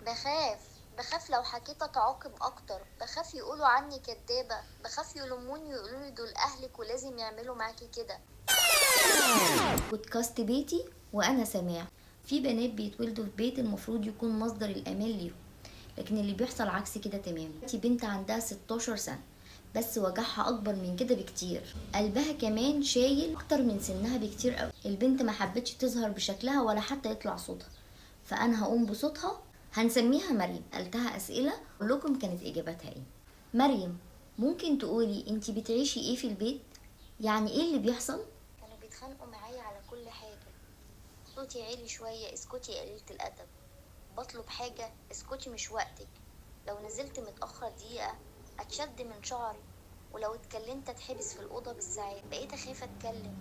بخاف لو حكيت اتعاقب اكتر، بخاف يقولوا عني كدابة، بخاف يلوموني ويقولولي دول اهلك ولازم يعملوا معاكي كده. بودكاست بيتي وانا سماع. في بنات بيتولدوا في بيت المفروض يكون مصدر الامان ليهم، لكن اللي بيحصل عكس كده تماما. دي بنت عندها 16 سنة بس وجعها اكبر من كده بكتير، قلبها كمان شايل اكتر من سنها بكتير قوي. البنت ما حبتش تظهر بشكلها ولا حتى يطلع صوتها، فانا هقوم بصوتها. هنسميها مريم. قلتها اسئله اقول لكم كانت اجابتها ايه. مريم، ممكن تقولي انتي بتعيشي ايه في البيت؟ يعني ايه اللي بيحصل؟ كانوا بيتخانقوا معايا على كل حاجة. صوتي عالي شوية، اسكتي يا قليلة الادب. بطلب حاجة، اسكتي مش وقتك. لو نزلت متأخر دقيقة اتشد من شعري، ولو اتكلمت اتحبس في الأوضة بالساعات. بقيت أخاف أتكلم،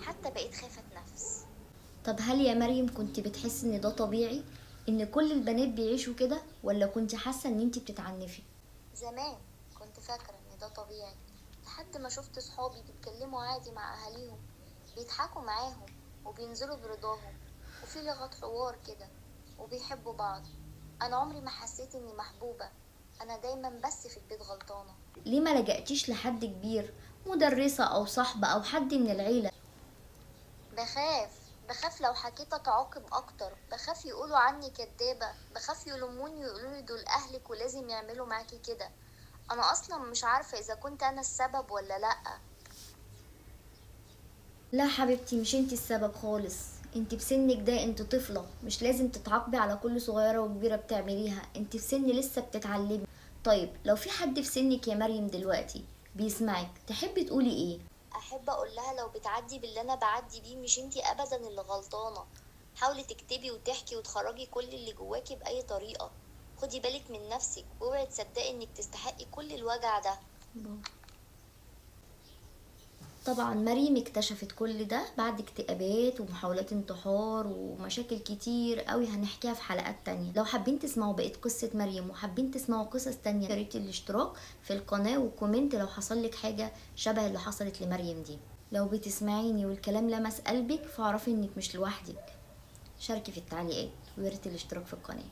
حتى بقيت خايفة أتنفس. طب هل يا مريم كنت بتحسي ان ده طبيعي، ان كل البنات بيعيشوا كده، ولا كنت حاسه ان انتي بتتعنفي؟ زمان كنت فاكرة إن ده طبيعي، لحد ما شفت صحابي بيتكلموا عادي مع أهاليهم، بيضحكوا معاهم وبينزلوا برضاهم، وفي لغة حوار كده، وبيحبوا بعض. أنا عمري ما حسيت إني محبوبة، أنا دايما بس في البيت غلطانة. ليه ما لجأتيش لحد كبير، مدرسه او صاحبه او حد من العيله؟ بخاف لو حكيت اتعاقب اكتر، بخاف يقولوا عني كدابة، بخاف يلوموني ويقولولي دول اهلك ولازم يعملوا معاكي كده. انا اصلا مش عارفة اذا كنت انا السبب ولا لأ. لا حبيبتي، مش انتي السبب خالص. انتي في سنك ده، انتي طفلة، مش لازم تتعاقبي على كل صغيرة وكبيرة بتعمليها. انتي في سن لسه بتتعلمي. طيب لو في حد في سنك يا مريم دلوقتي بيسمعك، تحبي تقولي ايه؟ احب اقول لها لو بتعدي باللي انا بعدي بيه مش انتي ابدا اللي غلطانة. حاولي تكتبي وتحكي وتخرجي كل اللي جواكي باي طريقة. خدي بالك من نفسك واوعي تصدقي انك تستحقي كل الوجع ده. طبعا مريم اكتشفت كل ده بعد اكتئابات ومحاولات انتحار ومشاكل كتير قوي هنحكيها في حلقات تانية. لو حابين تسمعوا بقية قصة مريم وحابين تسمعوا قصص تانية، ياريت الاشتراك في القناة وكومنت لو حصل لك حاجة شبه اللي حصلت لمريم دي. لو بتسمعيني والكلام لمس قلبك فاعرفي انك مش لوحدك. شاركي في التعليقات وياريت الاشتراك في القناة.